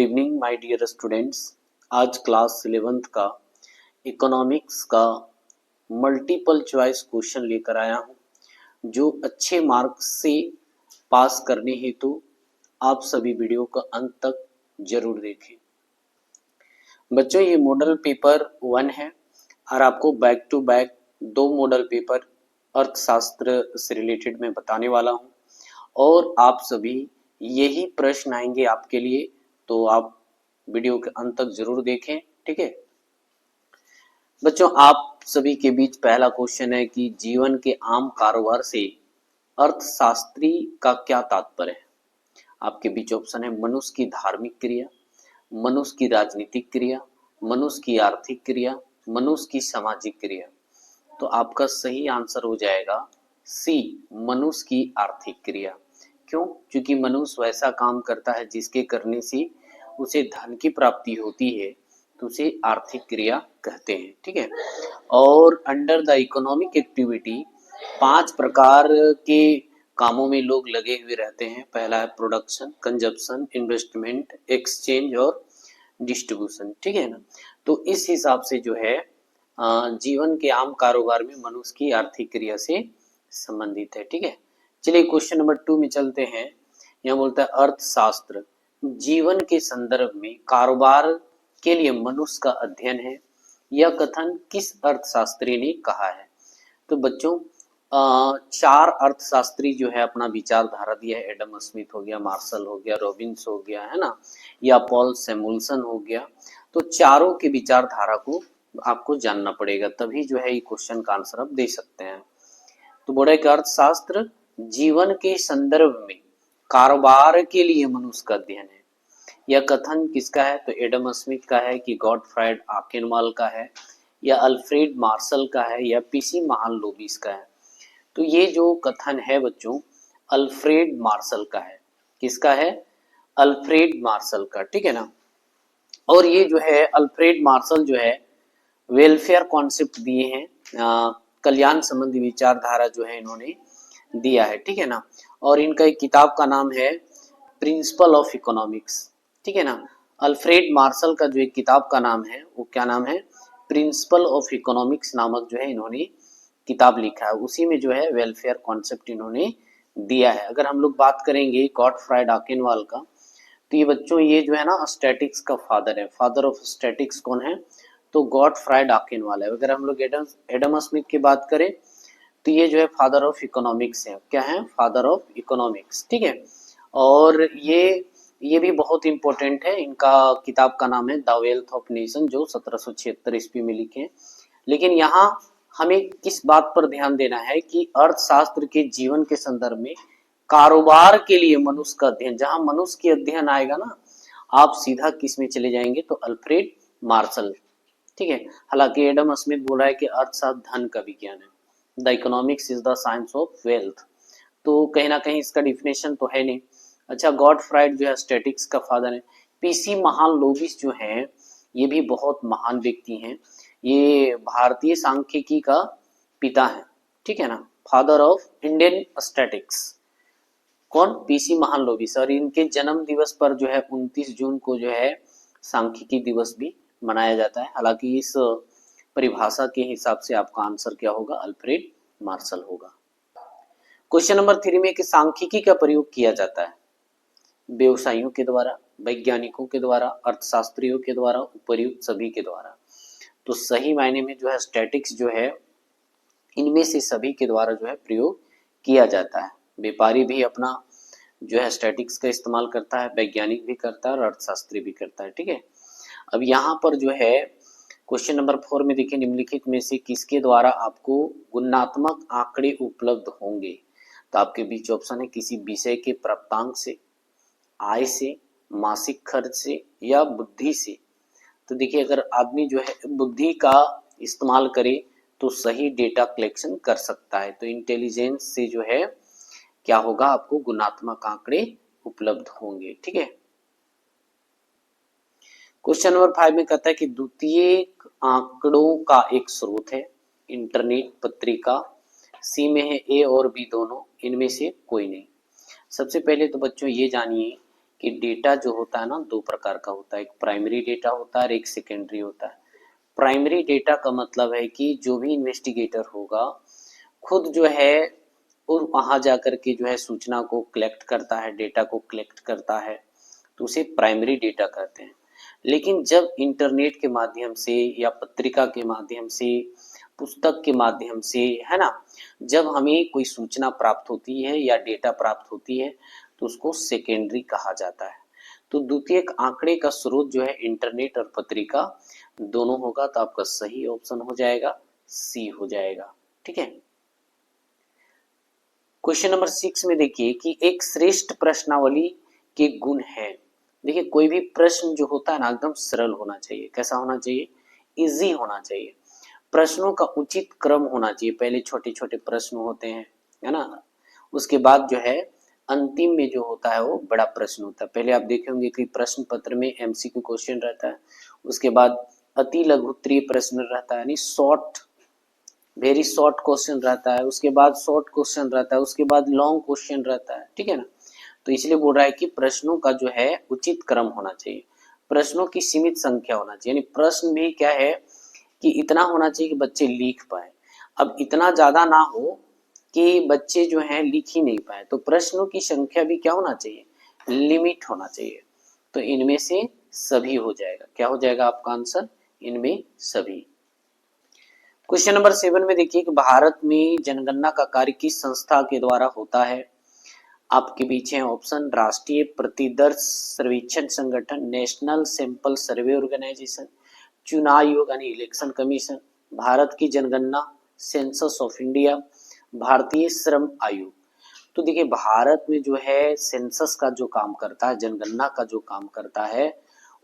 Evening my dear students. आज class 11th का economics का मल्टीपल चॉइस क्वेश्चन लेकर आया हूं, जो अच्छे मार्क्स से पास करने हेतु आप सभी वीडियो का अंत तक जरूर देखें। बच्चों, ये मॉडल पेपर 1 है और आपको back to back 2 model paper अर्थशास्त्र से रिलेटेड मैं बताने वाला हूं और आप सभी यही प्रश्न आएंगे आपके लिए, तो आप वीडियो के अंत तक जरूर देखें। ठीक है बच्चों, आप सभी के बीच पहला क्वेश्चन है कि जीवन के आम कारोबार से अर्थशास्त्री का क्या तात्पर्य है। आपके बीच ऑप्शन है मनुष्य की धार्मिक क्रिया, मनुष्य की राजनीतिक क्रिया, मनुष्य की आर्थिक क्रिया, मनुष्य की सामाजिक क्रिया। तो आपका सही आंसर हो जाएगा सी, मनुष्य की आर्थिक क्रिया। क्यों? क्योंकि मनुष्य वैसा काम करता है जिसके करने से उसे धन की प्राप्ति होती है, तो उसे आर्थिक क्रिया कहते हैं। ठीक है, और अंडर द इकोनॉमिक एक्टिविटी 5 प्रकार के कामों में लोग लगे हुए रहते हैं। पहला है प्रोडक्शन, कंजप्शन, इन्वेस्टमेंट, एक्सचेंज और डिस्ट्रीब्यूशन। ठीक है ना, तो इस हिसाब से जो है जीवन के आम कारोबार में मनुष्य की आर्थिक क्रिया से संबंधित है। ठीक है, चलिए क्वेश्चन नंबर 2 में चलते हैं। यहाँ बोलता है अर्थशास्त्र जीवन के संदर्भ में कारोबार के लिए मनुष्य का अध्ययन है। यह कथन किस अर्थशास्त्री ने कहा है? तो बच्चों 4 अर्थशास्त्री जो है अपना विचारधारा दिया है। एडम स्मिथ हो गया, मार्शल हो गया, रॉबिन्स हो गया, है ना, या पॉल सैमुअल्सन हो गया। तो चारों के विचारधारा को आपको जानना पड़ेगा, तभी जो है ये क्वेश्चन का आंसर आप दे सकते हैं। तो बोला कि अर्थशास्त्र जीवन के संदर्भ में कारोबार के लिए मनुष्य का अध्ययन है। यह कथन किसका है? तो एडम स्मिथ का है, कि गॉटफ्राइड आकेनवाल का है, या अल्फ्रेड मार्शल का है, या पीसी महालनोबिस का है। तो ये जो कथन है बच्चों अल्फ्रेड मार्शल का है। किसका है? अल्फ्रेड मार्शल का। ठीक है ना, और ये जो है अल्फ्रेड मार्शल जो है वेलफेयर कॉन्सेप्ट दिए हैं, कल्याण संबंधी विचारधारा जो है इन्होंने दिया है। ठीक है ना, और इनका एक किताब का नाम है प्रिंसिपल ऑफ इकोनॉमिक्स। ठीक है ना, अल्फ्रेड मार्शल का जो एक किताब का नाम है वो क्या नाम है? प्रिंसिपल ऑफ इकोनॉमिक्स नामक जो है इन्होंने किताब लिखा है। उसी में जो है वेलफेयर कॉन्सेप्ट इन्होंने दिया है। अगर हम लोग बात करेंगे गॉटफ्राइड आकेनवाल का, तो ये बच्चों ये जो है ना स्टैटिक्स का फादर है। फादर ऑफ स्टैटिक्स कौन है? तो गॉटफ्राइड आकेनवाल है। अगर हम लोग एडम स्मिथ की बात करें तो ये जो है फादर ऑफ इकोनॉमिक्स है। क्या है? Father of economics. ठीक है, और ये भी बहुत इंपॉर्टेंट है। इनका किताब का नाम है द वेल्थ ऑफ नेशन, जो 1776 ईस्वी में लिखे हैं। लेकिन यहाँ हमें किस बात पर ध्यान देना है कि अर्थशास्त्र के जीवन के संदर्भ में कारोबार के लिए मनुष्य का अध्ययन, जहां मनुष्य के अध्ययन आएगा ना, आप सीधा किस में चले जाएंगे? तो अल्फ्रेड मार्शल। ठीक है, हालांकि एडम स्मिथ बोला है कि अर्थशास्त्र धन का विज्ञान है, the economics is the science of wealth. तो कहीं ना कहीं इसका डिफिनेशन तो है नहीं। अच्छा, गॉटफ्राइड जो है स्टैटिक्स का फादर है। पीसी महालनोबिस जो है ये भी बहुत महान व्यक्ति हैं। ये भारतीय सांख्यिकी का पिता है। ठीक है ना, फादर ऑफ इंडियन स्टैटिक्स। कौन? पीसी महालनोबिस। और इनके जन्म दिवस पर जो है 29 जून को जो है सांख्यिकी दिवस भी मनाया जाता है। हालांकि इस परिभाषा के हिसाब से आपका आंसर क्या होगा? अल्फ्रेड मार्शल होगा। क्वेश्चन नंबर 3 में कि सांख्यिकी का प्रयोग किया जाता है व्यवसायियों के द्वारा, वैज्ञानिकों के द्वारा, अर्थशास्त्रियों के द्वारा, उपर्युक्त सभी के द्वारा। तो सही मायने में जो है स्टैटिक्स जो है इनमें से सभी के द्वारा जो है प्रयोग किया जाता है। व्यापारी भी अपना जो है स्टैटिक्स का इस्तेमाल करता है, वैज्ञानिक भी करता है और अर्थशास्त्री भी करता है। ठीक है, अब यहाँ पर जो है क्वेश्चन नंबर 4 में देखिए, निम्नलिखित में से किसके द्वारा आपको गुणात्मक आंकड़े उपलब्ध होंगे? तो आपके बीच ऑप्शन है किसी विषय के प्राप्तांक से, आय से, मासिक खर्च से, या बुद्धि से। तो देखिए, अगर आदमी जो है बुद्धि का इस्तेमाल करे तो सही डेटा कलेक्शन कर सकता है। तो इंटेलिजेंस से जो है क्या होगा? आपको गुणात्मक आंकड़े उपलब्ध होंगे। ठीक है, क्वेश्चन नंबर 5 में कहता है कि द्वितीयक आंकड़ों का एक स्रोत है इंटरनेट, पत्रिका। सी में है ए और बी दोनों, इनमें से कोई नहीं। सबसे पहले तो बच्चों ये जानिए कि डेटा जो होता है ना दो प्रकार का होता है, एक प्राइमरी डेटा होता है और एक सेकेंडरी होता है। प्राइमरी डेटा का मतलब है कि जो भी इन्वेस्टिगेटर होगा खुद जो है और वहां जाकर के जो है सूचना को कलेक्ट करता है, डेटा को कलेक्ट करता है, तो उसे प्राइमरी डेटा कहते हैं। लेकिन जब इंटरनेट के माध्यम से या पत्रिका के माध्यम से, पुस्तक के माध्यम से, है ना, जब हमें कोई सूचना प्राप्त होती है या डेटा प्राप्त होती है तो उसको सेकेंडरी कहा जाता है। तो द्वितीयक आंकड़े का स्रोत जो है इंटरनेट और पत्रिका दोनों होगा, तो आपका सही ऑप्शन हो जाएगा सी हो जाएगा। ठीक है। क्वेश्चन नंबर 6 में देखिए कि एक श्रेष्ठ प्रश्नावली के गुण है। देखिए कोई भी प्रश्न जो होता है ना एकदम सरल होना चाहिए। कैसा होना चाहिए? इजी होना चाहिए। प्रश्नों का उचित क्रम होना चाहिए। पहले छोटे छोटे प्रश्न होते हैं, है ना, उसके बाद जो है अंतिम में जो होता है वो बड़ा प्रश्न होता है। पहले आप देखे होंगे कि प्रश्न पत्र में एमसीक्यू क्वेश्चन रहता है, उसके बाद अति लघु उत्तरीय प्रश्न रहता है, यानी शॉर्ट, वेरी शॉर्ट क्वेश्चन रहता है, उसके बाद शॉर्ट क्वेश्चन रहता है, उसके बाद लॉन्ग क्वेश्चन रहता है। ठीक है ना। तो इसलिए बोल रहा है कि प्रश्नों का जो है उचित क्रम होना चाहिए, प्रश्नों की सीमित संख्या होना चाहिए। यानी प्रश्न भी क्या है कि इतना होना चाहिए कि बच्चे लिख पाए। अब इतना ज्यादा ना हो कि बच्चे जो हैं लिख ही नहीं पाए, तो प्रश्नों की संख्या भी क्या होना चाहिए? लिमिट होना चाहिए। तो इनमें से सभी हो जाएगा। क्या हो जाएगा आपका आंसर? इनमें सभी। क्वेश्चन नंबर 7 में देखिए कि भारत में जनगणना का कार्य किस संस्था के द्वारा होता है? आपके पीछे ऑप्शन: राष्ट्रीय प्रतिदर्श सर्वेक्षण संगठन, नेशनल सैंपल सर्वे ऑर्गेनाइजेशन, चुनाव आयोग यानी इलेक्शन कमीशन, भारत की जनगणना, सेंसस ऑफ इंडिया, भारतीय श्रम आयोग। तो देखिए भारत में जो है सेंसस का जो काम करता है, जनगणना का जो काम करता है,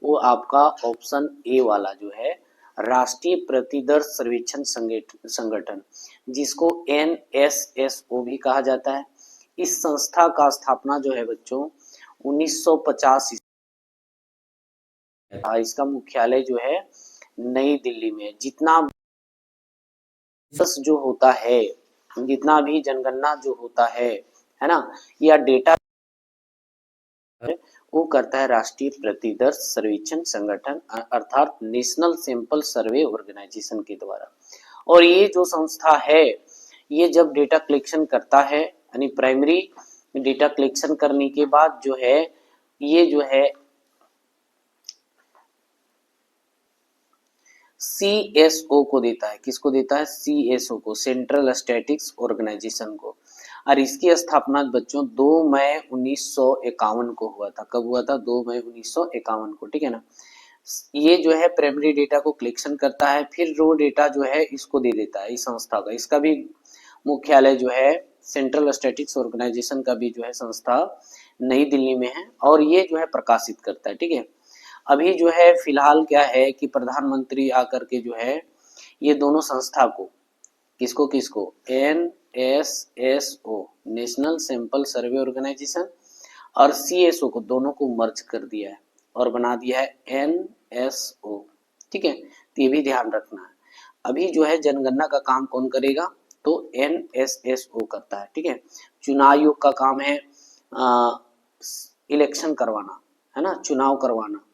वो आपका ऑप्शन ए वाला जो है राष्ट्रीय प्रतिदर्श सर्वेक्षण संगठन, जिसको NSSO भी कहा जाता है। इस संस्था का स्थापना जो है बच्चों 1950 इसका मुख्यालय जो है नई दिल्ली में। जितना जो होता है, जितना भी जनगणना जो होता है ना, या डेटा वो करता है राष्ट्रीय प्रतिदर्श सर्वेक्षण संगठन अर्थात नेशनल सैंपल सर्वे ऑर्गेनाइजेशन के द्वारा। और ये जो संस्था है ये जब डेटा कलेक्शन करता है, यानी प्राइमरी डेटा कलेक्शन करने के बाद जो है ये जो है CSO को देता है। किसको देता है? CSO को, सेंट्रल स्टैटिस्टिक्स ऑर्गेनाइजेशन को। और इसकी स्थापना बच्चों 2 मई 1951 को हुआ था। कब हुआ था? 2 मई 1951 को। ठीक है ना। ये जो है प्राइमरी डेटा को कलेक्शन करता है, फिर रो डेटा जो है इसको दे देता है, इस संस्था का। इसका भी मुख्यालय जो है सेंट्रल स्टैटिस्टिक्स ऑर्गेनाइजेशन का भी जो है संस्था नई दिल्ली में है, और ये जो है प्रकाशित करता है। ठीक है। अभी जो है फिलहाल क्या है कि प्रधानमंत्री आकर के जो है ये दोनों संस्था को, किसको किसको, NSSO national sample survey organisation और CSO को, दोनों को मर्ज कर दिया है और बना दिया है NSO। ठीक है। तो ये भी ध्यान रखना है। अभी जो है जनगणना का काम कौन करेगा? तो NSSO करता है। ठीक है। चुनाव आयोग का काम है इलेक्शन करवाना, है ना, चुनाव करवाना।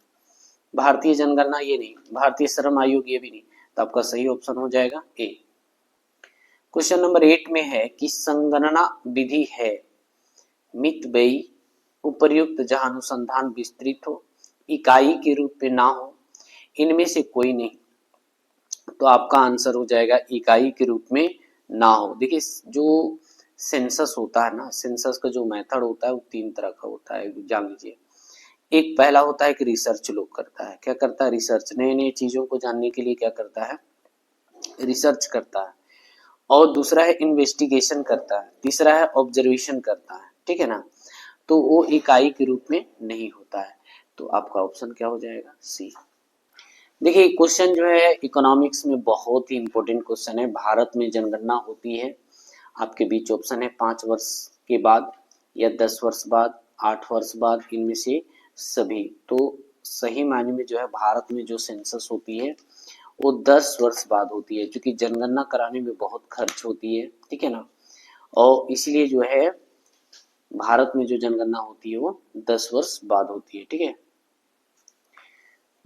भारतीय जनगणना ये नहीं, भारतीय श्रम आयोग ये भी नहीं। तो आपका सही ऑप्शन हो जाएगा ए। क्वेश्चन नंबर 8 में है कि संगणना विधि है मितव्ययी, उपर्युक्त जहां अनुसंधान विस्तृत हो, इकाई के रूप में ना हो, इनमें से कोई नहीं। तो आपका आंसर हो जाएगा इकाई के रूप में ना हो। देखिए जो सेंसस होता है ना, सेंसस का जो मेथड होता है वो 3 तरह का होता है, जान लीजिए। एक पहला होता है कि रिसर्च लोग करता है। क्या करता है? रिसर्च, नए नए चीजों को जानने के लिए क्या करता है? रिसर्च करता है। और दूसरा है इन्वेस्टिगेशन करता है, तीसरा है ऑब्जर्वेशन करता है। ठीक है ना। तो वो इकाई के रूप में नहीं होता है। तो आपका ऑप्शन क्या हो जाएगा? सी। देखिए क्वेश्चन जो है इकोनॉमिक्स में बहुत ही इंपॉर्टेंट क्वेश्चन है। भारत में जनगणना होती है, आपके बीच ऑप्शन है 5 वर्ष के बाद या 10 वर्ष बाद, 8 वर्ष बाद, इनमें से सभी। तो सही मायने में जो है भारत में जो सेंसस होती है वो 10 वर्ष बाद होती है, क्योंकि जनगणना कराने में बहुत खर्च होती है। ठीक है ना। और इसलिए जो है भारत में जो जनगणना होती है वो 10 वर्ष बाद होती है, ठीक है।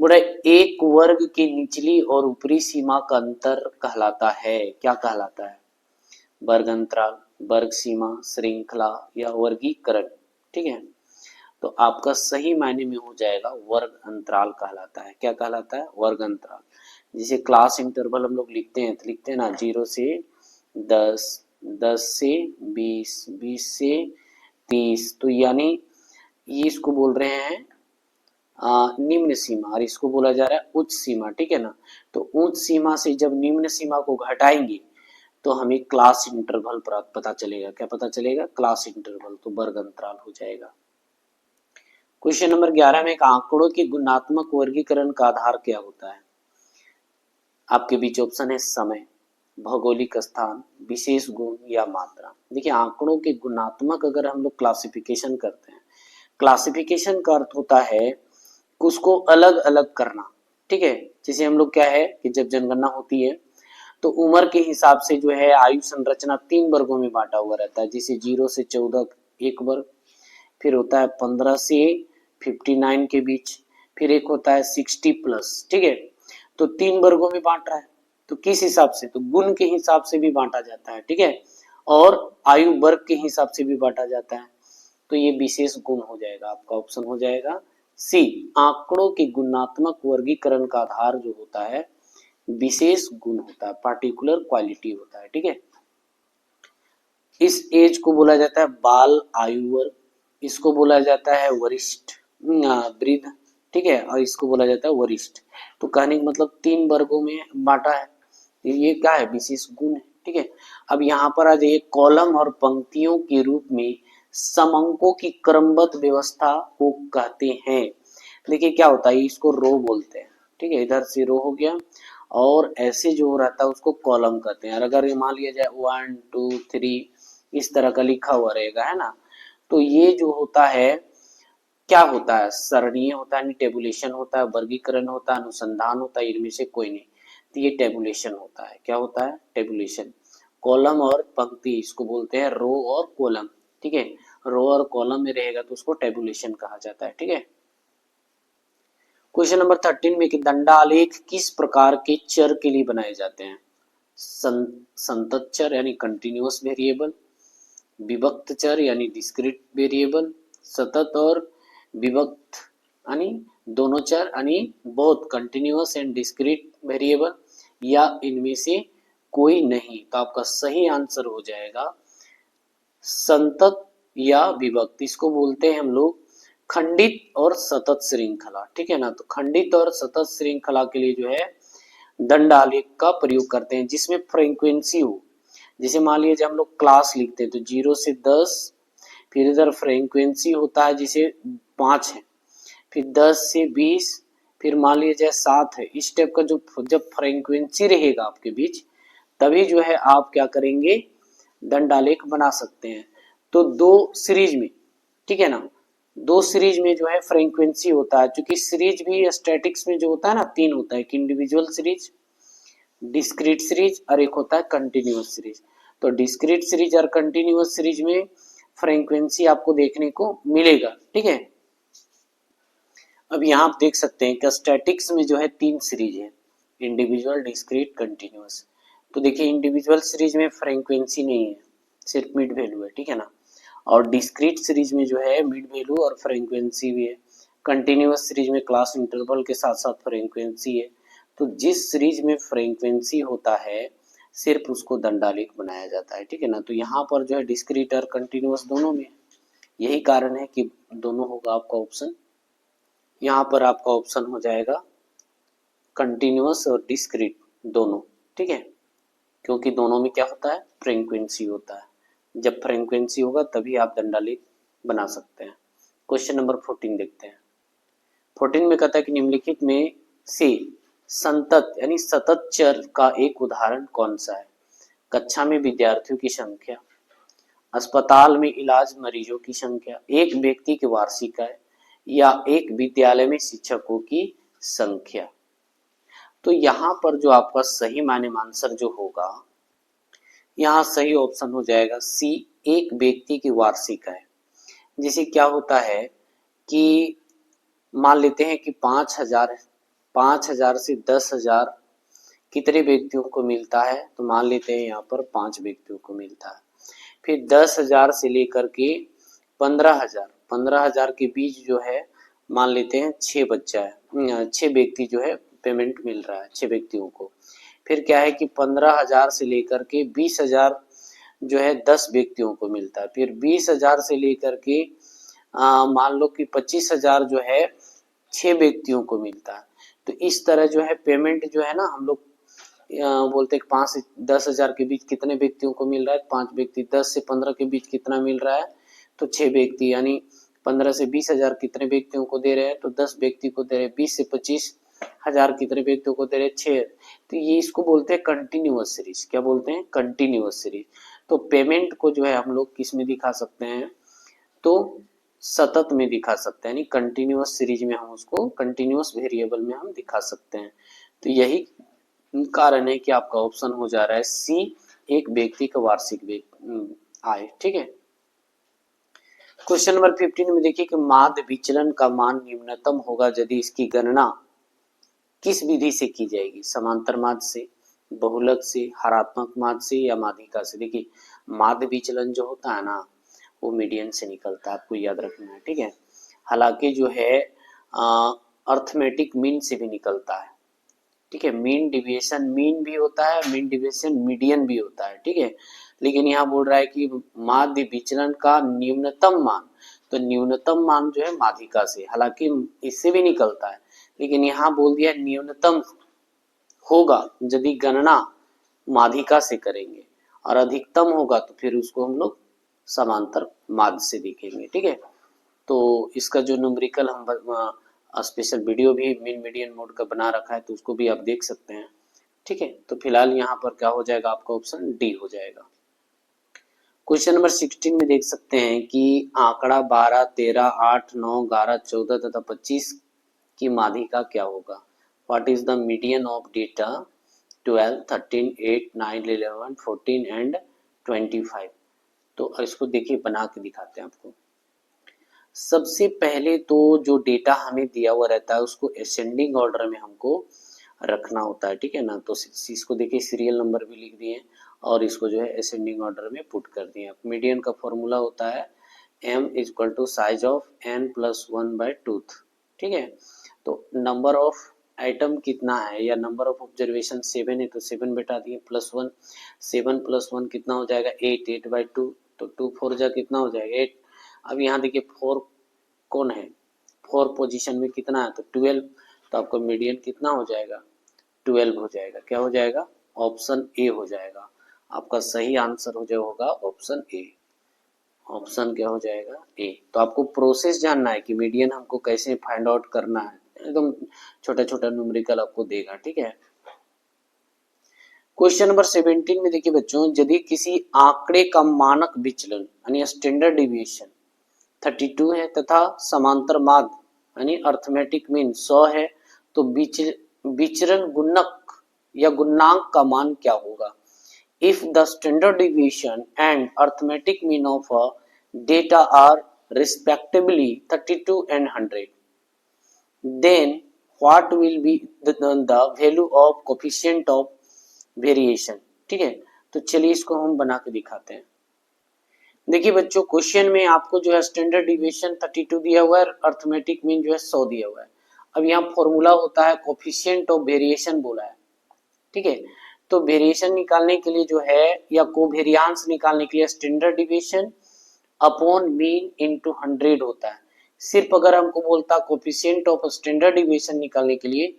बोला एक वर्ग की निचली और ऊपरी सीमा का अंतर कहलाता है, क्या कहलाता है? वर्ग अंतराल, वर्ग सीमा, श्रृंखला या वर्गीकरण, ठीक है। तो आपका सही मायने में हो जाएगा वर्ग अंतराल कहलाता है। क्या कहलाता है? वर्ग अंतराल। जिसे क्लास इंटरवल हम लोग लिखते हैं, तो लिखते हैं ना 0 से 10, 10 से 20, 20 से 30, तो यानी ये इसको बोल रहे हैं निम्न सीमा, और इसको बोला जा रहा है उच्च सीमा, ठीक है ना। तो उच्च सीमा से जब निम्न सीमा को घटाएंगे तो हमें क्लास इंटरवल पता चलेगा। क्या पता चलेगा? क्लास इंटरवल, तो वर्ग अंतराल हो जाएगा। क्वेश्चन नंबर 11 में एक आंकड़ों के गुणात्मक वर्गीकरण का आधार क्या होता है? आपके बीच ऑप्शन है समय, भौगोलिक स्थान, विशेष गुण या मात्रा। देखिए आंकड़ों के गुणात्मक अगर हम लोग क्लासिफिकेशन करते हैं, क्लासिफिकेशन का अर्थ होता है कि उसको अलग अलग करना, ठीक है। जैसे हम लोग क्या है कि जब जनगणना होती है तो उम्र के हिसाब से जो है आयु संरचना 3 वर्गों में बांटा हुआ रहता है। जैसे 0 से 14 एक वर्ग, फिर होता है 15 से 59 के बीच, फिर एक होता है 60 प्लस, ठीक है। तो 3 वर्गों में बांट रहा है। तो किस हिसाब से? तो गुण के हिसाब से भी बांटा जाता है, ठीक है, और आयु वर्ग के हिसाब से भी बांटा जाता है। तो ये विशेष गुण हो जाएगा, आपका ऑप्शन हो जाएगा सी। आंकड़ों के गुणात्मक वर्गीकरण का आधार जो होता है विशेष गुण होता है, पार्टिकुलर क्वालिटी होता है, ठीक है। इस एज को बोला जाता है बाल आयु वर्ग, इसको बोला जाता है वरिष्ठ वृद्ध, ठीक है, और इसको बोला जाता है वरिष्ठ। तो कहने का मतलब 3 वर्गों में बांटा है। ये क्या है? विशेष गुण है, ठीक है। अब यहाँ पर आ जाइए, कॉलम और पंक्तियों के रूप में समअंकों की क्रमबद्ध व्यवस्था को कहते हैं। देखिए क्या होता है, इसको रो बोलते हैं, ठीक है। इधर से रो हो गया, और ऐसे जो रहता है उसको कॉलम कहते हैं। और अगर ये मान लिया जाए 1 2 3 इस तरह का लिखा हुआ रहेगा, है ना, तो ये जो होता है क्या होता है? सरणीय होता है, टेबुलेशन होता है, वर्गीकरण होता है, अनुसंधान होता है, इनमें से कोई नहीं। तो ये टेबुलेशन होता है। क्या होता है? टेबुलेशन। कॉलम और पंक्ति इसको बोलते हैं रो और कॉलम, ठीक है। रो और कॉलम में रहेगा तो उसको टेबुलेशन कहा जाता है, ठीक है। क्वेश्चन नंबर 13 में कि दंडालेख किस प्रकार के चर के लिए बनाए जाते हैं? संतत चर यानी कंटिन्यूअस वेरिएबल, विभक्त चर यानी डिस्क्रीट वेरिएबल, सतत और विभक्त यानी दोनों चर यानी both continuous and discrete variable, या इनमें से कोई नहीं। तो आपका सही आंसर हो जाएगा संतत या विभक्त। इसको बोलते हैं हम लोग खंडित और सतत श्रृंखला, ठीक है ना। तो खंडित और सतत श्रृंखला के लिए जो है दंडालेख का प्रयोग करते हैं जिसमें फ्रीक्वेंसी हो। जैसे मान लीजिए हम लोग क्लास लिखते हैं तो 0 से 10, फिर इधर फ्रीक्वेंसी होता है जिसे 5 है, फिर 10 से 20, फिर मान लीजिए 7 है। इस टाइप का जो जब फ्रीक्वेंसी रहेगा आपके बीच, तभी जो है आप क्या करेंगे? दंडालेख बना सकते हैं। तो 2 सीरीज में, ठीक है ना, 2 सीरीज में जो है फ्रीक्वेंसी होता है, क्योंकि सीरीज भी स्टैटिक्स में जो होता है ना 3 होता है, एक इंडिविजुअल सीरीज, डिस्क्रीट सीरीज और एक होता है कंटिन्यूअस सीरीज। तो डिस्क्रीट सीरीज और कंटिन्यूअस सीरीज में फ्रीक्वेंसी आपको देखने को मिलेगा, ठीक है। अब यहाँ आप देख सकते हैं कि स्टैटिक्स में जो है 3 सीरीज है, इंडिविजुअल, डिस्क्रीट, कंटिन्यूअस। तो देखिए इंडिविजुअल सीरीज में फ्रीक्वेंसी नहीं है, सिर्फ मिड वैल्यू है, ठीक है ना। और डिस्क्रीट सीरीज में जो है मिड वैल्यू और फ्रीक्वेंसी भी है। कंटिन्यूअस सीरीज में क्लास इंटरवल के साथ साथ फ्रीक्वेंसी है। तो जिस सीरीज में फ्रीक्वेंसी होता है सिर्फ उसको दंडालेख बनाया जाता है, ठीक है ना। तो यहाँ पर जो है डिस्क्रीट और कंटिन्यूअस दोनों में, यही कारण है कि दोनों होगा आपका ऑप्शन। यहाँ पर आपका ऑप्शन हो जाएगा कंटिन्यूअस और डिस्क्रीट दोनों, ठीक है, क्योंकि दोनों में क्या होता है? फ्रीक्वेंसी होता है। जब फ्रीक्वेंसी होगा तभी आप दंडालेख बना सकते हैं। क्वेश्चन नंबर 14 देखते हैं। 14 में कहता है कि निम्नलिखित में से संतत यानी सतत चर का एक उदाहरण कौन सा है? कक्षा में विद्यार्थियों की संख्या, अस्पताल में इलाज मरीजों की संख्या, एक व्यक्ति की वार्षिक आय, या एक विद्यालय में शिक्षकों की संख्या। तो यहाँ पर जो आपका सही माने में आंसर जो होगा, यहाँ सही ऑप्शन हो जाएगा सी, एक व्यक्ति की वार्षिक आय। जैसे क्या होता है कि मान लेते हैं कि 5,000 से 10,000 कितने व्यक्तियों को मिलता है, तो मान लेते हैं यहाँ पर 5 व्यक्तियों को मिलता है। फिर 10,000 से लेकर के 15,000 के बीच जो है मान लेते हैं 6 बच्चा है, 6 व्यक्ति जो है पेमेंट मिल रहा है 6 व्यक्तियों को। फिर क्या है कि 15,000 से लेकर के 20,000 जो है 10 व्यक्तियों को मिलता है। फिर 20,000 से लेकर के मान लो कि 25,000 जो है 6 व्यक्तियों को मिलता है। तो इस तरह जो है पेमेंट जो है ना हम लोग बोलते हैं 5 से 10,000 के बीच कितने व्यक्तियों को मिल रहा है, 5 व्यक्ति। 10 से 15 के बीच कितना मिल रहा है, तो 6 व्यक्ति। यानी 15 से 20,000 कितने व्यक्तियों को दे रहे हैं, तो 10 व्यक्ति को दे रहे हैं। 20 से 25,000 कितने व्यक्तियों को दे रहे हैं, 6। तो ये इसको बोलते हैं कंटिन्यूअस सीरीज। क्या बोलते हैं, कंटिन्यूअस सीरीज। तो पेमेंट को जो है हम लोग किस में दिखा सकते हैं, तो सतत में दिखा सकते हैं, यानी कंटिन्यूअस सीरीज में हम उसको कंटिन्यूअस वेरिएबल में हम दिखा सकते हैं। तो यही कारण है कि आपका ऑप्शन हो जा रहा है सी, एक व्यक्ति का वार्षिक आय। ठीक है। क्वेश्चन नंबर 15 में देखिए कि माध्य विचलन का मान न्यूनतम होगा यदि इसकी गणना किस विधि से की जाएगी, समांतर माध्य से, बहुलक से, हरात्मक माध्य से या माध्यिका से। देखिए माध्य विचलन जो होता है ना वो मीडियन से निकलता है, आपको याद रखना है। ठीक है। हालांकि जो है अर्थमेटिक मीन से भी निकलता है। ठीक है। मीन डिविएशन मीन भी होता है, मीन डिविएशन मीडियन भी होता है। ठीक है। लेकिन यहाँ बोल रहा है कि माध्य विचलन का न्यूनतम मान, तो न्यूनतम मान जो है माध्यिका से, हालांकि इससे भी निकलता है, लेकिन यहाँ बोल दिया न्यूनतम होगा यदि गणना माध्यिका से करेंगे, और अधिकतम होगा तो फिर उसको हम लोग समांतर माध्य से देखेंगे। ठीक है। तो इसका जो न्यूमेरिकल हम स्पेशल वीडियो भी मीन मीडियन मोड का बना रखा है, तो उसको भी आप देख सकते हैं। ठीक है। तो फिलहाल यहाँ पर क्या हो जाएगा, आपका ऑप्शन डी हो जाएगा। क्वेश्चन नंबर 16 में देख सकते हैं कि आंकड़ा 12, 13, 8, 9, 11, 14 तथा 25 की माध्यिका क्या होगा। What is the median of data 12, 13, 8, 9, 11, 14 and 25। तो इसको देखिए बना के दिखाते हैं आपको। सबसे पहले तो जो डेटा हमें दिया हुआ रहता है उसको असेंडिंग ऑर्डर में हमको रखना होता है। ठीक है ना। तो इसको देखिए सीरियल नंबर भी लिख दिए और इसको जो है असेंडिंग ऑर्डर में पुट कर दिए। मीडियन का फॉर्मूला होता है m equal to size of n+1/2। ठीक है। तो नंबर ऑफ आइटम कितना है या नंबर ऑफ ऑब्जर्वेशन 7 है, तो 7 बैठा दिए +1। 7 + 1 कितना हो जाएगा 8, 8/2। तो 2 4 जा कितना हो जाएगा 8। अब यहाँ देखिए 4 कौन है, 4 पोजीशन में कितना है, तो 12। तो आपका मीडियन कितना हो जाएगा 12 हो जाएगा। क्या हो जाएगा, ऑप्शन ए हो जाएगा। आपका सही आंसर हो जाएगा होगा ऑप्शन ए। ऑप्शन क्या हो जाएगा ए। तो आपको प्रोसेस जानना है कि मीडियन हमको कैसे फाइंड आउट करना है, एकदम छोटा छोटा न्यूमेरिकल आपको देगा। ठीक है। क्वेश्चन नंबर 17 में देखिए बच्चों, यदि किसी आंकड़े का मानक विचलन यानी स्टैंडर्ड डिविएशन 32 है तथा समांतर माध्य यानी अर्थमेटिक मीन 100 है, तो विचरण गुणक या गुणांक का मान क्या होगा। If the standard deviation and arithmetic mean of a data are respectively 32 and 100, then what will be the value of coefficient of variation। ठीक है। तो चलिए इसको हम बना के दिखाते हैं। देखिए बच्चों क्वेश्चन में आपको जो है स्टैंडर्ड डिविएशन 32 दिया हुआ है, अर्थमेटिक मीन जो है 100 दिया हुआ है। अब यहाँ फॉर्मूला होता है कोफिशिएंट ऑफ वेरिएशन बोला है। ठीक है। तो वेरिएशन निकालने के लिए जो है या कोवेरियांस निकालने के लिए standard deviation upon mean into 100 होता है। सिर्फ अगर हमको बोलता कोफिशिएंट ऑफ स्टैंडर्ड डिविएशन निकालने के लिए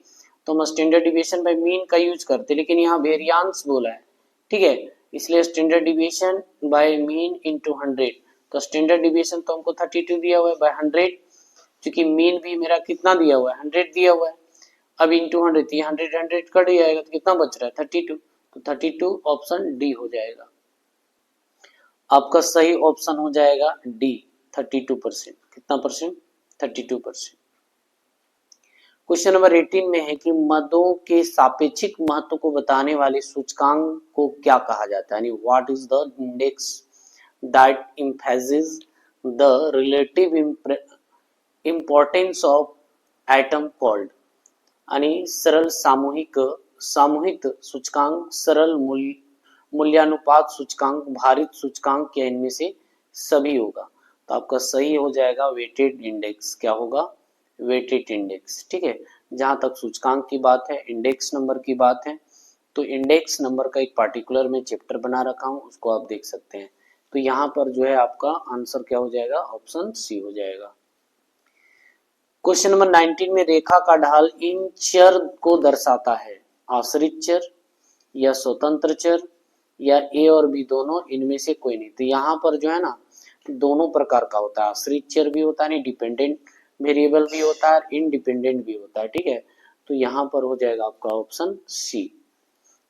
तो हम स्टैंडर्ड डिविएशन बाय मीन का यूज करते, लेकिन यहाँ वेरिएंस बोला है। ठीक है। इसलिए standard deviation by mean into 100। तो स्टैंडर्ड डिविएशन तो हमको 32 दिया हुआ है बाय 100, क्योंकि मीन भी मेरा कितना दिया हुआ है 100 दिया हुआ है। अब इनटू 100 तो 100 कट जाएगा तो कितना बच रहा है 32। तो 32 ऑप्शन डी हो जाएगा। आपका सही ऑप्शन हो जाएगा डी 32%। कितना परसेंट 32%। क्वेश्चन नंबर 18 में है कि मदों के सापेक्षिक महत्व को बताने वाले सूचकांक को क्या कहा जाता है, यानी what is the index that emphasises the relative importance of atom called, आणि सरल सामूहिक सूचकांक, सरल मूल्यानुपात सूचकांक, भारित सूचकांक या इनमें से सभी होगा। तो आपका सही हो जाएगा वेटेड इंडेक्स। क्या होगा? Weighted index. ठीक है, जहां तक सूचकांक की बात है, इंडेक्स नंबर की बात है, तो इंडेक्स नंबर का एक पार्टिकुलर में चैप्टर बना रखा हूं, उसको आप देख सकते हैं। तो यहाँ पर जो है आपका आंसर क्या हो जाएगा? ऑप्शन सी हो जाएगा। क्वेश्चन नंबर 19 में रेखा का ढाल इन चर को दर्शाता है, आश्रित चर या स्वतंत्र चर या ए और बी दोनों, इनमें से कोई नहीं। तो यहाँ पर जो है ना दोनों प्रकार का होता है, आश्रित चर भी होता है, डिपेंडेंट वेरिएबल भी होता है, इंडिपेंडेंट भी होता है। ठीक है, तो यहाँ पर हो जाएगा आपका ऑप्शन सी।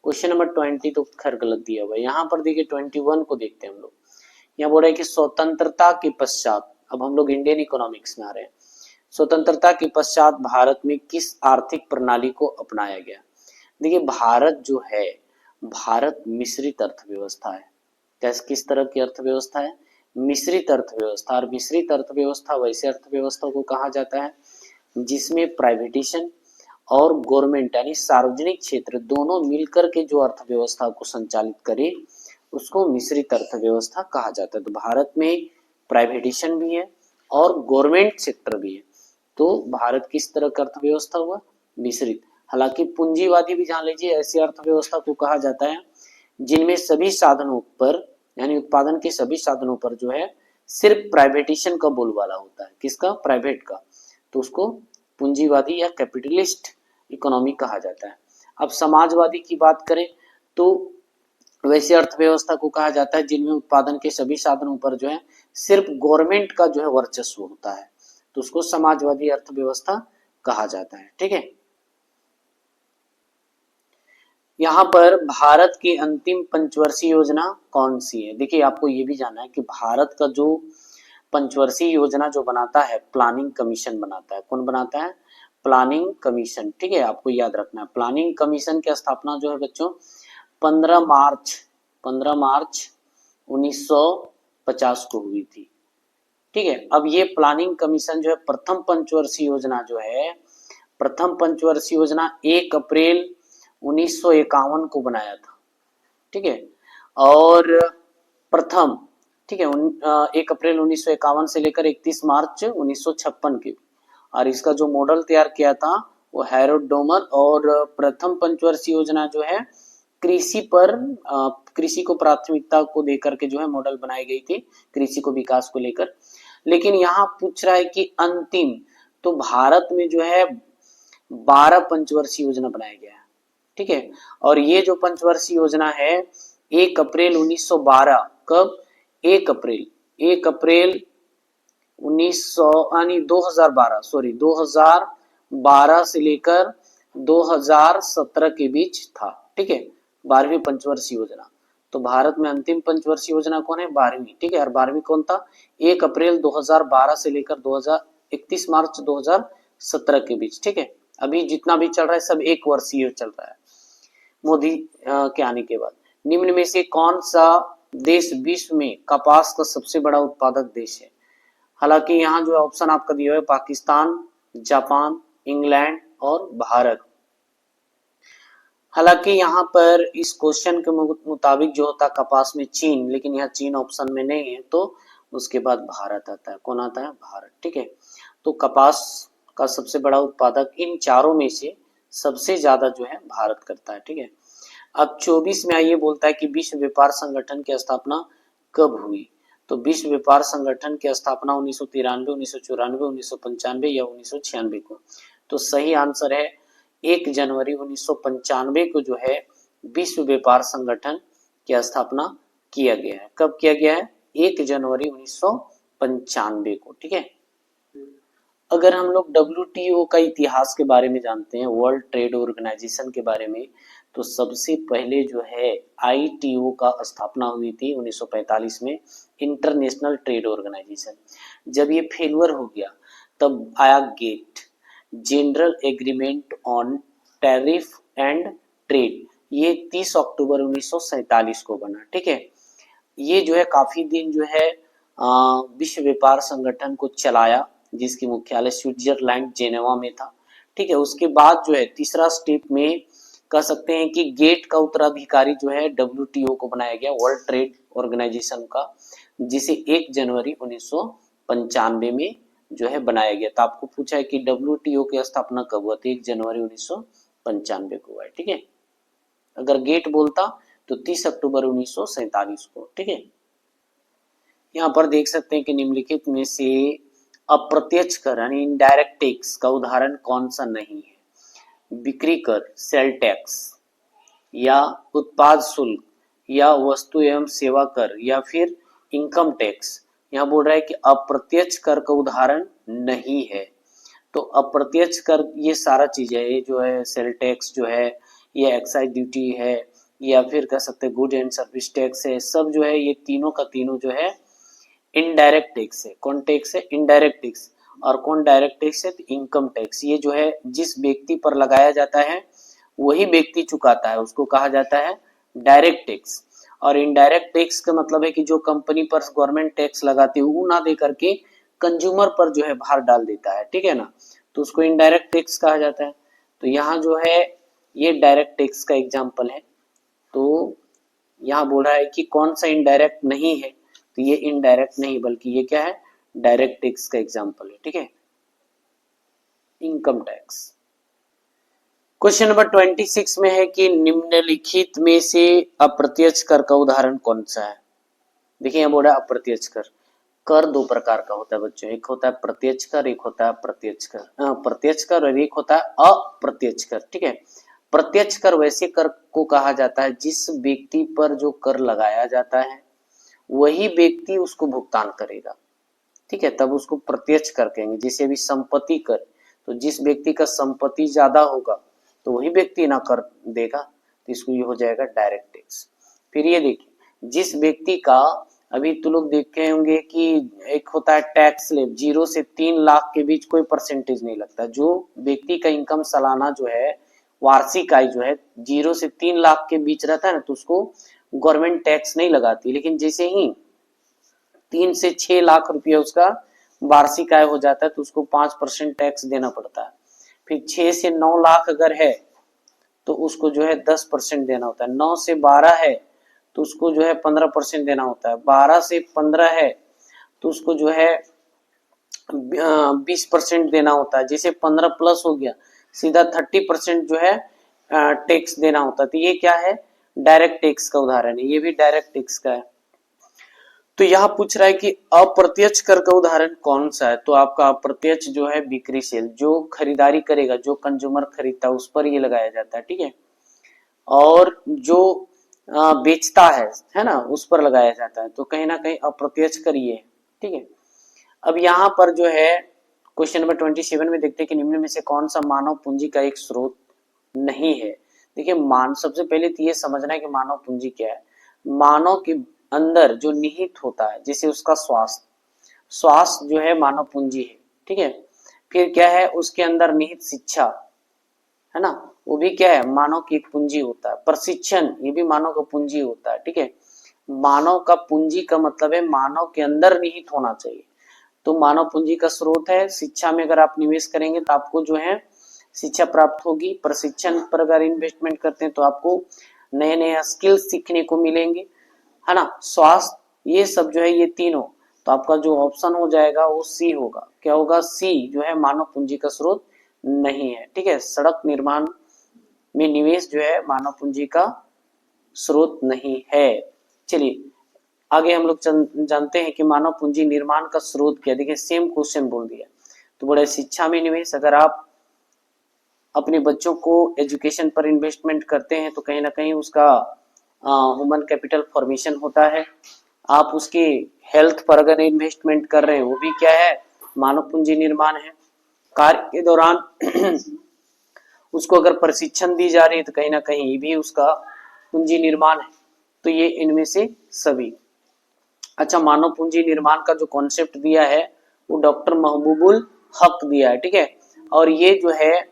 क्वेश्चन नंबर 20 तो खैर गलत दिया हुआ है। यहाँ पर देखिए 21 को देखते हैं हम लोग। यहाँ बोल रहे हैं कि स्वतंत्रता के पश्चात, अब हम लोग इंडियन इकोनॉमिक्स में आ रहे हैं, स्वतंत्रता के पश्चात भारत में किस आर्थिक प्रणाली को अपनाया गया? देखिए भारत जो है, भारत मिश्रित अर्थव्यवस्था है। कैसे, किस तरह की अर्थव्यवस्था है? मिश्रित अर्थव्यवस्था। और मिश्रित अर्थव्यवस्था वैसे अर्थव्यवस्था को कहा जाता है जिसमें प्राइवेटेशन और गवर्नमेंट यानी सार्वजनिक क्षेत्र दोनों मिलकर के जो अर्थव्यवस्था को संचालित करे उसको मिश्रित अर्थव्यवस्था कहा जाता है। तो भारत में प्राइवेटेशन भी है और गवर्नमेंट सेक्टर भी है, तो भारत किस तरह का अर्थव्यवस्था हुआ? मिश्रित। हालांकि पूंजीवादी भी जान लीजिए, ऐसी अर्थव्यवस्था को कहा जाता है जिनमें सभी साधनों पर यानी उत्पादन के सभी साधनों पर जो है सिर्फ प्राइवेटेशन का बोलबाला होता है। किसका? प्राइवेट का। तो उसको पूंजीवादी या कैपिटलिस्ट इकोनॉमी कहा जाता है। अब समाजवादी की बात करें तो वैसे अर्थव्यवस्था को कहा जाता है जिनमें उत्पादन के सभी साधनों पर जो है सिर्फ गवर्नमेंट का जो है वर्चस्व होता है, तो उसको समाजवादी अर्थव्यवस्था कहा जाता है। ठीक है, यहाँ पर भारत की अंतिम पंचवर्षीय योजना कौन सी है? देखिए आपको ये भी जानना है कि भारत का जो पंचवर्षीय योजना जो बनाता है, प्लानिंग कमीशन बनाता है। कौन बनाता है? Planning commission. ठीक है, आपको याद रखना है प्लानिंग कमीशन की स्थापना जो है बच्चों 15 मार्च 1950 को हुई थी। ठीक है, अब ये प्लानिंग कमीशन जो है प्रथम पंचवर्षीय योजना जो है, प्रथम पंचवर्षीय योजना 1 अप्रैल 1951 को बनाया था। ठीक है, और प्रथम, ठीक है, 1 अप्रैल 1951 से लेकर 31 मार्च 1956 के, और इसका जो मॉडल तैयार किया था वो हैरोल्ड डोमर। और प्रथम पंचवर्षीय योजना जो है कृषि पर कृषि को प्राथमिकता को देकर के जो है मॉडल बनाई गई थी, कृषि को विकास को लेकर। लेकिन यहाँ पूछ रहा है कि अंतिम, तो भारत में जो है 12 पंचवर्षीय योजना बनाया गया है। ठीक है, और ये जो पंचवर्षीय योजना है 1 अप्रैल 1912, कब? 1 अप्रैल 2012 से लेकर 2017 के बीच था। ठीक है, 12वीं पंचवर्षीय योजना। तो भारत में अंतिम पंचवर्षीय योजना कौन है? 12वीं। ठीक है, और 12वीं कौन था? 1 अप्रैल 2012 से लेकर 31 मार्च 2017 के बीच। ठीक है, अभी जितना भी चल रहा है सब 1 वर्षीय चल रहा है मोदी के आने के बाद। निम्न में से कौन सा देश विश्व में कपास का सबसे बड़ा उत्पादक देश है? हालांकि यहाँ जो ऑप्शन आपका दिया है पाकिस्तान, जापान, इंग्लैंड और भारत। हालांकि यहाँ पर इस क्वेश्चन के मुताबिक जो होता है कपास में चीन, लेकिन यहाँ चीन ऑप्शन में नहीं है, तो उसके बाद भारत आता है। कौन आता है? भारत। ठीक है, तो कपास का सबसे बड़ा उत्पादक इन चारों में से सबसे ज्यादा जो है भारत करता है। ठीक है, अब 24 में आइए बोलता है कि विश्व व्यापार संगठन की स्थापना कब हुई? तो विश्व व्यापार संगठन की स्थापना 1993, 1994, 1995 या 1996 को। तो सही आंसर है 1 जनवरी 1995 को जो है विश्व व्यापार संगठन की स्थापना किया गया है। कब किया गया है? 1 जनवरी 1995 को। ठीक है, अगर हम लोग WTO का इतिहास के बारे में जानते हैं, वर्ल्ड ट्रेड ऑर्गेनाइजेशन के बारे में, तो सबसे पहले जो है ITO का स्थापना हुई थी 1945 में, इंटरनेशनल ट्रेड ऑर्गेनाइजेशन। जब ये फेलियर हो गया तब आया GATT, general agreement on tariff and trade. ये 30 अक्टूबर 1947 को बना। ठीक है, ये जो है काफी दिन जो है विश्व व्यापार संगठन को चलाया, जिसकी मुख्यालय स्विट्जरलैंड जेनेवा में था। ठीक है, उसके बाद जो है तीसरा स्टेप में कह सकते हैं कि गेट का उत्तराधिकारी जो है WTO को बनाया गया, वर्ल्ड ट्रेड ऑर्गेनाइजेशन का, जिसे 1 जनवरी 1995 में जो है बनाया गया। तो आपको पूछा है कि WTO की स्थापना कब हुआ, तो 1 जनवरी 1995 को हुआ है। ठीक है, अगर गेट बोलता तो 30 अक्टूबर 1947 को। ठीक है, यहाँ पर देख सकते हैं कि निम्नलिखित में से अप्रत्यक्ष कर यानी इनडायरेक्ट टैक्स का उदाहरण कौन सा नहीं है। बिक्री कर, सेल टैक्स, या उत्पाद शुल्क, या वस्तु एवं सेवा कर, या फिर इनकम टैक्स। यहाँ बोल रहा है कि अप्रत्यक्ष कर का उदाहरण नहीं है। तो अप्रत्यक्ष कर ये सारा चीज है, ये जो है सेल टैक्स जो है, ये एक्साइज ड्यूटी है, या फिर कह सकते हैं गुड एंड सर्विस टैक्स है, सब जो है ये तीनों का तीनों जो है इनडायरेक्ट टैक्स है। कौन टैक्स है? Indirect tax. और कौन डायरेक्ट टैक्स है? तो इनकम टैक्स। ये जो है जिस व्यक्ति पर लगाया जाता है वही व्यक्ति चुकाता है, उसको कहा जाता है डायरेक्ट टैक्स। और इनडायरेक्ट टैक्स का मतलब है कि जो कंपनी पर गवर्नमेंट टैक्स लगाती है वो ना दे करके कंज्यूमर पर जो है भार डाल देता है। ठीक है ना, तो उसको इनडायरेक्ट टैक्स कहा जाता है। तो यहाँ जो है ये डायरेक्ट टैक्स का एग्जाम्पल है। तो यहाँ बोल रहा है कि कौन सा इनडायरेक्ट नहीं है, तो ये इनडायरेक्ट नहीं बल्कि ये क्या है, डायरेक्ट टैक्स का एग्जाम्पल है। ठीक है, इनकम टैक्स। क्वेश्चन नंबर 26 में है कि निम्नलिखित में से अप्रत्यक्ष कर का उदाहरण कौन सा है। देखिए यहाँ बोल रहा है अप्रत्यक्ष कर। कर दो प्रकार का होता है बच्चों, एक होता है प्रत्यक्ष कर, एक होता है प्रत्यक्ष कर, प्रत्यक्ष कर, और एक होता है अप्रत्यक्ष कर। ठीक है, प्रत्यक्ष कर वैसे कर को कहा जाता है जिस व्यक्ति पर जो कर लगाया जाता है वही व्यक्ति उसको भुगतान करेगा। ठीक है, तब उसको प्रत्यक्ष कर कहेंगे। जैसे अभी संपत्ति कर, तो जिस व्यक्ति का संपत्ति ज्यादा होगा तो वही व्यक्ति ना कर देगा, तो इसको ये हो जाएगा डायरेक्ट टैक्स। फिर ये देखिए जिस व्यक्ति का, अभी तो लोग देखे होंगे कि एक होता है टैक्स स्लैब, 0 से 3 लाख के बीच कोई परसेंटेज नहीं लगता। जो व्यक्ति का इनकम सालाना जो है, वार्षिक आय जो है 0 से 3 लाख के बीच रहता है ना, तो उसको गवर्नमेंट टैक्स नहीं लगाती। लेकिन जैसे ही 3 से 6 लाख रुपया उसका वार्षिक आय हो जाता है तो उसको 5% टैक्स देना पड़ता है। फिर 6 से 9 लाख अगर है तो उसको जो है 10% देना होता है। 9 से 12 है तो उसको जो है 15% देना होता है। 12 से 15 है तो उसको जो है 20% देना होता है। जैसे 15 प्लस हो गया सीधा 30% जो है टैक्स देना होता है। तो ये क्या है, डायरेक्ट टैक्स का उदाहरण है। ये भी डायरेक्ट टैक्स का है। तो यहाँ पूछ रहा है कि अप्रत्यक्ष कर का उदाहरण कौन सा है। तो आपका अप्रत्यक्ष जो है बिक्री सेल, जो खरीदारी करेगा, जो कंज्यूमर खरीदता है उस पर ये लगाया जाता है। ठीक है, और जो बेचता है ना, उस पर लगाया जाता है। तो कहीं ना कहीं अप्रत्यक्ष कर ये है। ठीक है, अब यहाँ पर जो है क्वेश्चन नंबर 27 में देखते हैं कि निम्न में से कौन सा मानव पूंजी का एक स्रोत नहीं है। देखिए सबसे पहले तो ये समझना है कि मानव पूंजी क्या है। मानव के अंदर जो निहित होता है, जैसे उसका स्वास्थ्य जो है मानव पूंजी है। ठीक है, फिर क्या है उसके अंदर निहित शिक्षा है ना, वो भी क्या है, मानव की एक पूंजी होता है। प्रशिक्षण, ये भी मानव का पूंजी होता है। ठीक है, मानव का पूंजी का मतलब है मानव के अंदर निहित होना चाहिए। तो मानव पूंजी का स्रोत है। शिक्षा में अगर आप निवेश करेंगे तो आपको जो है शिक्षा प्राप्त होगी। प्रशिक्षण पर अगर इन्वेस्टमेंट करते हैं तो आपको नए नए स्किल्स सीखने को मिलेंगे, है ना। स्वास्थ्य, ये सब जो है ये तीनों, तो आपका जो ऑप्शन हो जाएगा वो सी होगा। क्या होगा? सी जो है मानव पूंजी का स्रोत नहीं है। ठीक है, सड़क निर्माण में निवेश जो है मानव पूंजी का स्रोत नहीं है। चलिए आगे हम लोग जानते हैं कि मानव पूंजी निर्माण का स्रोत क्या। देखिए सेम क्वेश्चन बोल दिया। तो बड़े शिक्षा में निवेश, अगर आप अपने बच्चों को एजुकेशन पर इन्वेस्टमेंट करते हैं तो कहीं ना कहीं उसका ह्यूमन कैपिटल फॉर्मेशन होता है। आप उसके हेल्थ पर अगर इन्वेस्टमेंट कर रहे हैं वो भी क्या है, मानव पूंजी निर्माण है। कार्य के दौरान उसको अगर प्रशिक्षण दी जा रही है तो कहीं ना कहीं भी उसका पूंजी निर्माण है। तो ये इनमें से सभी। अच्छा, मानव पूंजी निर्माण का जो कॉन्सेप्ट दिया है वो डॉक्टर महबूबुल हक दिया है। ठीक है, और ये जो है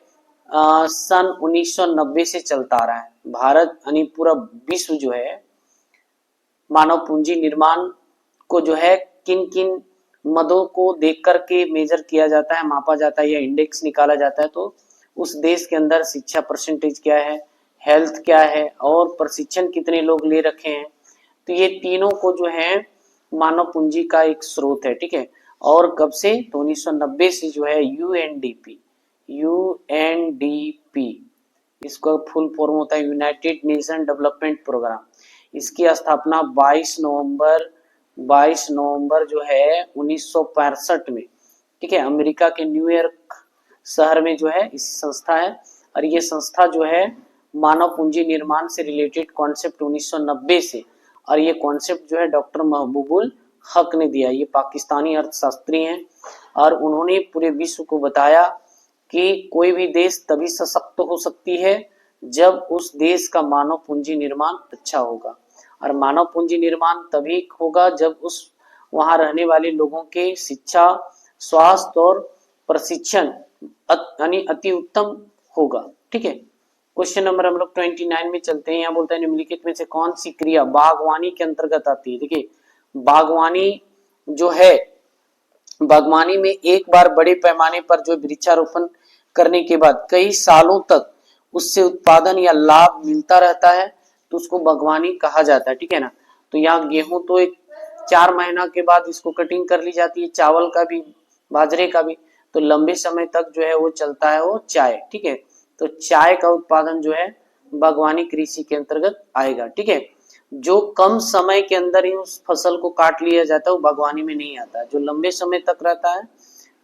सन 1990 से चलता आ रहा है। भारत यानी पूरा विश्व जो है मानव पूंजी निर्माण को जो है किन किन मदों को देख करके मेजर किया जाता है, मापा जाता है या इंडेक्स निकाला जाता है। तो उस देश के अंदर शिक्षा परसेंटेज क्या है, हेल्थ क्या है और प्रशिक्षण कितने लोग ले रखे हैं। तो ये तीनों को जो है मानव पूंजी का एक स्रोत है, ठीक है। और कब से, तो 1990 से जो है यूएनडीपी, इसका फुल फॉर्म होता है यूनाइटेड नेशन डेवलपमेंट प्रोग्राम। इसकी स्थापना 22 नवंबर जो है 1965 में, ठीक है, अमेरिका के न्यूयॉर्क शहर में जो है इस संस्था है। और ये संस्था जो है मानव पूंजी निर्माण से रिलेटेड कॉन्सेप्ट 1990 से, और ये कॉन्सेप्ट जो है डॉक्टर महबूबुल हक ने दिया। ये पाकिस्तानी अर्थशास्त्री हैं और उन्होंने पूरे विश्व को बताया कि कोई भी देश तभी सशक्त हो सकती है जब उस देश का मानव पूंजी निर्माण अच्छा होगा, और मानव पूंजी निर्माण तभी होगा जब उस वहां रहने वाले लोगों के शिक्षा, स्वास्थ्य और प्रशिक्षण यानी अति उत्तम होगा, ठीक है। क्वेश्चन नंबर हम लोग 29 में चलते हैं। यहाँ बोलता है निम्नलिखित में से कौन सी क्रिया बागवानी के अंतर्गत आती है। देखिए बागवानी जो है, बागवानी में एक बार बड़े पैमाने पर जो वृक्षारोपण करने के बाद कई सालों तक उससे उत्पादन या लाभ मिलता रहता है तो उसको बागवानी कहा जाता है, ठीक है ना। तो यहाँ गेहूं तो एक 4 महीना के बाद इसको कटिंग कर ली जाती है, चावल का भी, बाजरे का भी। तो लंबे समय तक जो है वो चलता है वो चाय, ठीक है। तो चाय का उत्पादन जो है बागवानी कृषि के अंतर्गत आएगा, ठीक है। जो कम समय के अंदर ही उस फसल को काट लिया जाता है वो बागवानी में नहीं आता है, जो लंबे समय तक रहता है,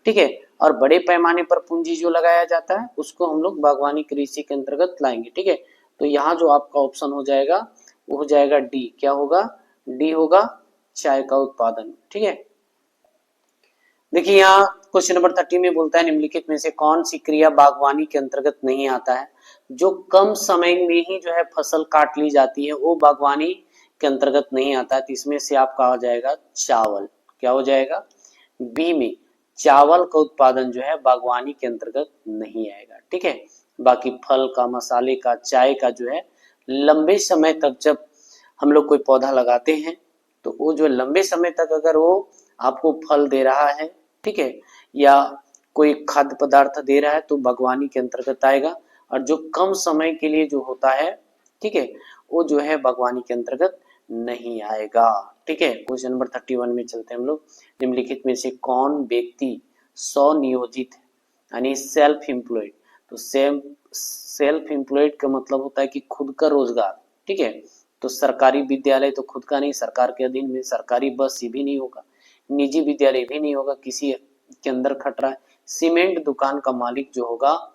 ठीक है, और बड़े पैमाने पर पूंजी जो लगाया जाता है उसको हम लोग बागवानी कृषि के अंतर्गत लाएंगे, ठीक है। तो यहाँ जो आपका ऑप्शन हो जाएगा वो हो जाएगा डी। क्या होगा, डी होगा चाय का उत्पादन, ठीक है। देखिए यहाँ क्वेश्चन नंबर 30 में बोलता है निम्नलिखित में से कौन सी क्रिया बागवानी के अंतर्गत नहीं आता है। जो कम समय में ही जो है फसल काट ली जाती है वो बागवानी के अंतर्गत नहीं आता है। तो इसमें से आपका आ जाएगा चावल। क्या हो जाएगा, बी में चावल का उत्पादन जो है बागवानी के अंतर्गत नहीं आएगा, ठीक है। बाकी फल का, मसाले का, चाय का जो है लंबे समय तक जब हम लोग कोई पौधा लगाते हैं तो वो जो लंबे समय तक अगर वो आपको फल दे रहा है, ठीक है, या कोई खाद्य पदार्थ दे रहा है तो बागवानी के अंतर्गत आएगा। और जो कम समय के लिए जो होता है, ठीक है, वो जो है बागवानी के अंतर्गत नहीं आएगा, ठीक है। क्वेश्चन नंबर 31 में चलते हैं हम लोग। निम्नलिखित में से कौन व्यक्ति स्वनियोजित है, यानी सेल्फ एम्प्लॉयड। तो सेल्फ एम्प्लॉयड का मतलब होता है कि खुद का रोजगार, ठीक है। तो सरकारी विद्यालय तो खुद का नहीं, सरकार के अधीन में, सरकारी बस भी नहीं होगा, निजी विद्यालय भी नहीं होगा, किसी के अंदर खट रहा है। सीमेंट दुकान का मालिक जो होगा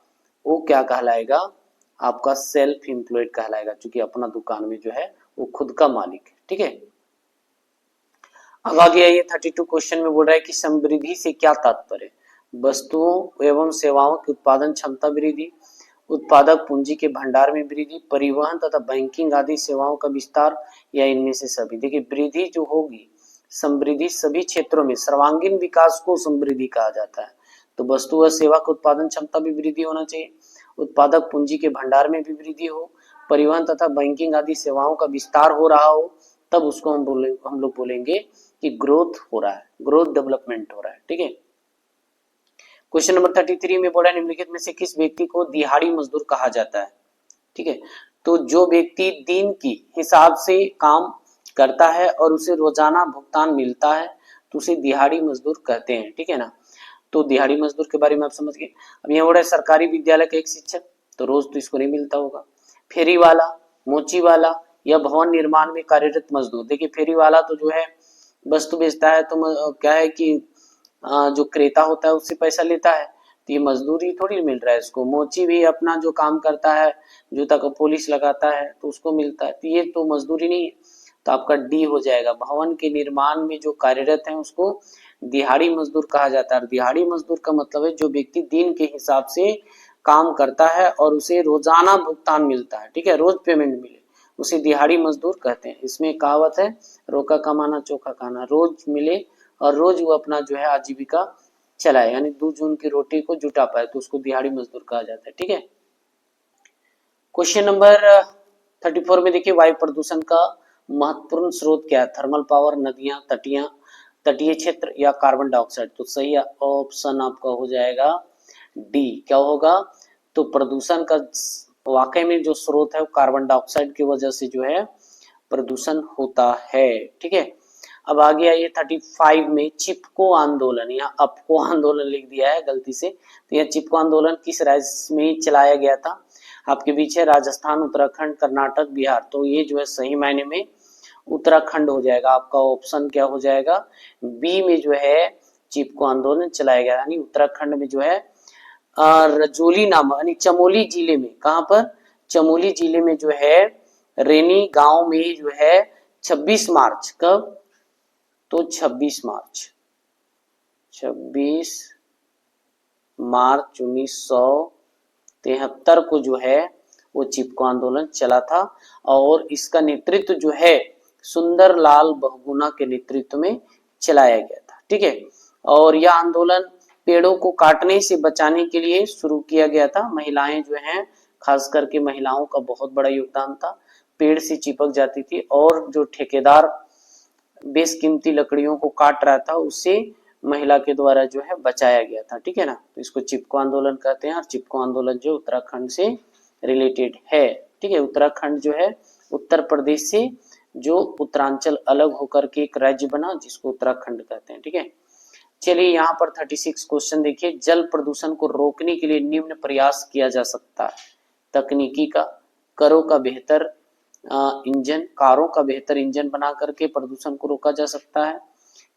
वो क्या कहलाएगा, आपका सेल्फ एम्प्लॉयड कहलाएगा, क्योंकि अपना दुकान में जो है वो खुद का मालिक है, ठीक है। अब आगे आइए 32 क्वेश्चन में बोल रहा है कि समृद्धि से क्या तात्पर्य। वस्तुओं एवं सेवाओं की उत्पादन क्षमता वृद्धि, उत्पादक पूंजी के भंडार में वृद्धि, परिवहन तथा बैंकिंग आदि सेवाओं का विस्तार, या इनमें से सभी। देखिए वृद्धि जो होगी, समृद्धि सभी क्षेत्रों में, सर्वांगीण विकास को समृद्धि कहा जाता है। तो वस्तु व सेवा का उत्पादन क्षमता भी वृद्धि होना चाहिए, उत्पादक पूंजी के भंडार में भी वृद्धि हो, परिवहन तथा बैंकिंग आदि सेवाओं का विस्तार हो रहा हो, तब उसको हम लोग बोलेंगे कि ग्रोथ हो रहा है, ग्रोथ डेवलपमेंट हो रहा है, ठीक है। क्वेश्चन नंबर 33 में बोला निम्नलिखित में से किस व्यक्ति को दिहाड़ी मजदूर कहा जाता है, ठीक है। तो जो व्यक्ति दिन की हिसाब से काम करता है और उसे रोजाना भुगतान मिलता है तो उसे दिहाड़ी मजदूर कहते हैं, ठीक है ना। तो दिहाड़ी मजदूर के बारे में आप समझ गए। अब यहाँ बोला सरकारी विद्यालय का एक शिक्षक, तो रोज तो इसको नहीं मिलता होगा। फेरी वाला, मोची वाला या भवन निर्माण में कार्यरत मजदूर। देखिए फेरी वाला तो जो है वस्तु बेचता है, तो क्या है कि जो क्रेता होता है उससे पैसा लेता है, तो ये मजदूरी थोड़ी मिल रहा है इसको। मोची भी अपना जो काम करता है, जूता का पॉलिश लगाता है तो उसको मिलता है, तो ये तो मजदूरी नहीं है। तो आपका डी हो जाएगा, भवन के निर्माण में जो कार्यरत है उसको दिहाड़ी मजदूर कहा जाता है। दिहाड़ी मजदूर का मतलब है जो व्यक्ति दिन के हिसाब से काम करता है और उसे रोजाना भुगतान मिलता है, ठीक है, रोज पेमेंट मिले, उसे दिहाड़ी मजदूर कहते हैं। इसमें कहावत है, रोका कमाना चोखा खाना, रोज मिले और रोज वो अपना जो है आजीविका चलाए, यानी 2 जून की रोटी को जुटा पाए, तो उसको दिहाड़ी मजदूर कहा जाता है, ठीक है। क्वेश्चन नंबर 34 में देखिए वायु प्रदूषण का महत्वपूर्ण स्रोत क्या है। थर्मल पावर, नदियां, तटियां, तटीय क्षेत्र या कार्बन डाइऑक्साइड। तो सही ऑप्शन आपका हो जाएगा डी। क्या होगा? तो प्रदूषण का वाकई में जो स्रोत है वो कार्बन डाइऑक्साइड की वजह से जो है प्रदूषण होता है। ठीक है, अब आगे आइए 35 में चिपको आंदोलन। यहाँ अपको आंदोलन लिख दिया है गलती से, तो यह चिपको आंदोलन किस राज्य में चलाया गया था? आपके बीच है राजस्थान, उत्तराखंड, कर्नाटक, बिहार। तो ये जो है सही मायने में उत्तराखंड हो जाएगा। आपका ऑप्शन क्या हो जाएगा? बी में जो है चिपको आंदोलन चलाया गया, यानी उत्तराखंड में जो है रजौली नाम यानी चमोली जिले में। कहां पर? चमोली जिले में जो है रेनी गांव में जो है 26 मार्च, कब? तो 26 मार्च 1973 को जो है वो चिपको आंदोलन चला था और इसका नेतृत्व जो है सुंदरलाल बहुगुणा के नेतृत्व में चलाया गया था। ठीक है, और यह आंदोलन पेड़ों को काटने से बचाने के लिए शुरू किया गया था। महिलाएं जो हैं, खास करके महिलाओं का बहुत बड़ा योगदान था। पेड़ से चिपक जाती थी और जो ठेकेदार बेशकीमती लकड़ियों को काट रहा था उसे महिला के द्वारा जो है बचाया गया था। ठीक है ना, तो इसको चिपको आंदोलन कहते हैं और चिपको आंदोलन जो उत्तराखंड से रिलेटेड है। ठीक है, उत्तराखंड जो है उत्तर प्रदेश से जो उत्तरांचल अलग होकर के एक राज्य बना जिसको उत्तराखंड कहते हैं। ठीक है, चलिए यहाँ पर 36 क्वेश्चन देखिए। जल प्रदूषण को रोकने के लिए निम्न प्रयास किया जा सकता है। तकनीकी का, कारों का बेहतर इंजन बना करके प्रदूषण को रोका जा सकता है,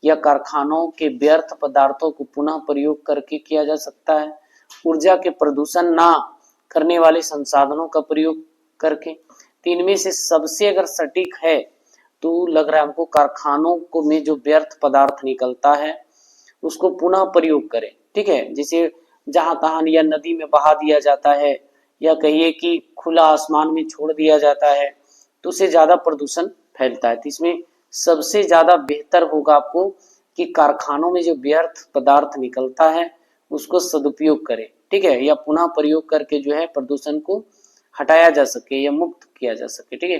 या कारखानों के व्यर्थ पदार्थों को पुनः प्रयोग करके किया जा सकता है, ऊर्जा के प्रदूषण ना करने वाले संसाधनों का प्रयोग करके। तीन में से सबसे अगर सटीक है तो लग रहा है हमको कारखानों को में जो व्यर्थ पदार्थ निकलता है उसको पुनः प्रयोग करें। ठीक है, जैसे जहां तहां या नदी में बहा दिया जाता है या कहिए कि खुला आसमान में छोड़ दिया जाता है तो उससे ज्यादा प्रदूषण फैलता है। तो इसमें सबसे ज्यादा बेहतर होगा आपको कि कारखानों में जो व्यर्थ पदार्थ निकलता है उसको सदुपयोग करें। ठीक है, या पुनः प्रयोग करके जो है प्रदूषण को हटाया जा सके या मुक्त किया जा सके। ठीक है,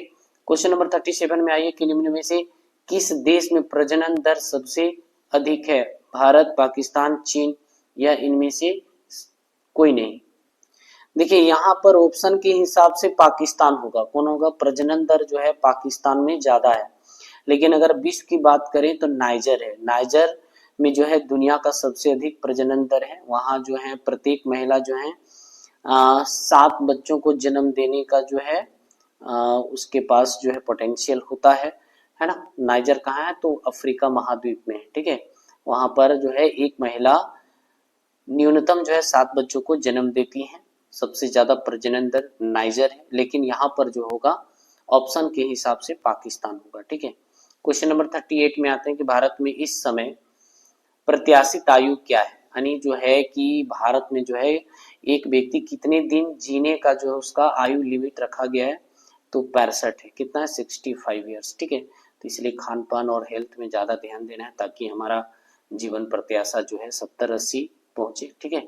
क्वेश्चन नंबर 37 में आइए कि निम्न में से किस देश में प्रजनन दर सबसे अधिक है? भारत, पाकिस्तान, चीन या इनमें से कोई नहीं। देखिए यहाँ पर ऑप्शन के हिसाब से पाकिस्तान होगा। कौन होगा? प्रजनन दर जो है पाकिस्तान में ज्यादा है। लेकिन अगर विश्व की बात करें तो नाइजर है। नाइजर में जो है दुनिया का सबसे अधिक प्रजनन दर है। वहां जो है प्रत्येक महिला जो है 7 बच्चों को जन्म देने का जो है उसके पास जो है पोटेंशियल होता है ना। नाइजर कहाँ है? तो अफ्रीका महाद्वीप में है। ठीक है, वहां पर जो है एक महिला न्यूनतम जो है 7 बच्चों को जन्म देती है। सबसे ज्यादा प्रजनन दर नाइजर है, लेकिन यहाँ पर जो होगा ऑप्शन के हिसाब से पाकिस्तान होगा। ठीक है, क्वेश्चन नंबर 38 में आते हैं कि भारत में इस समय प्रत्याशित आयु क्या है? यानी जो है कि भारत में जो है एक व्यक्ति कितने दिन जीने का जो है उसका आयु लिमिट रखा गया है? तो 65 है। कितना है? 65 ईयर्स। ठीक है, तो इसलिए खान पान और हेल्थ में ज्यादा ध्यान देना है ताकि हमारा जीवन प्रत्याशा जो है 70-80 पहुंचे। ठीक है,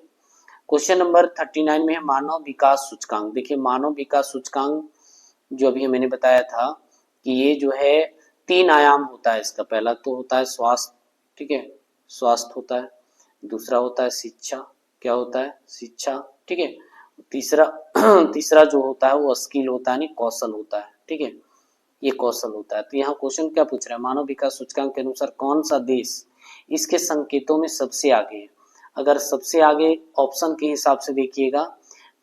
क्वेश्चन नंबर 39 में है मानव विकास सूचकांक। देखिए मानव विकास सूचकांक जो अभी मैंने बताया था कि ये जो है 3 आयाम होता है। इसका पहला तो होता है स्वास्थ्य। ठीक है, स्वास्थ्य होता है। दूसरा होता है शिक्षा। क्या होता है? शिक्षा। ठीक है, तीसरा जो होता है वो स्किल होता है, कौशल होता है। ठीक है, ये कौशल होता है। तो यहाँ क्वेश्चन क्या पूछ रहा है? मानव विकास सूचकांक के अनुसार कौन सा देश इसके संकेतों में सबसे आगे है? अगर सबसे आगे ऑप्शन के हिसाब से देखिएगा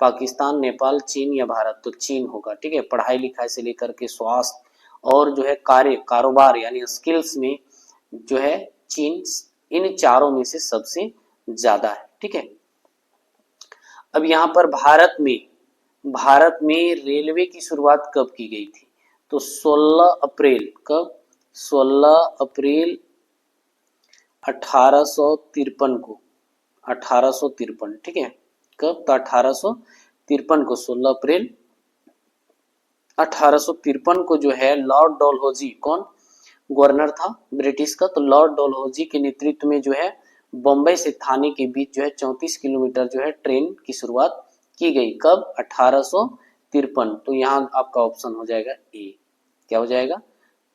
पाकिस्तान, नेपाल, चीन या भारत, तो चीन होगा। ठीक है, पढ़ाई लिखाई से लेकर के स्वास्थ्य और जो है कारोबार यानी स्किल्स में जो है चीन इन चारों में से सबसे ज्यादा है। ठीक है, अब यहाँ पर भारत में रेलवे की शुरुआत कब की गई थी? तो 16 अप्रैल। कब? 16 अप्रैल 1853 को। 1853। ठीक है, कब? तो 1853 को, 16 अप्रैल 1853 को जो है लॉर्ड डलहौजी, कौन गवर्नर था ब्रिटिश का, तो लॉर्ड डलहौजी के नेतृत्व में जो है बम्बई से थाने के बीच जो है 34 किलोमीटर जो है ट्रेन की शुरुआत की गई। कब? 1853। तो यहाँ आपका ऑप्शन हो जाएगा ए। क्या हो जाएगा?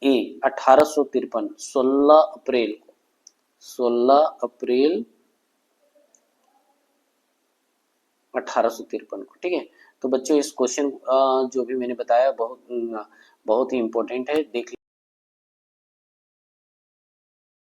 ए, 1853, 16 अप्रैल को। 16 अप्रैल 1853 को। ठीक है, तो बच्चों इस क्वेश्चन जो भी मैंने बताया बहुत बहुत ही इम्पोर्टेंट है, देख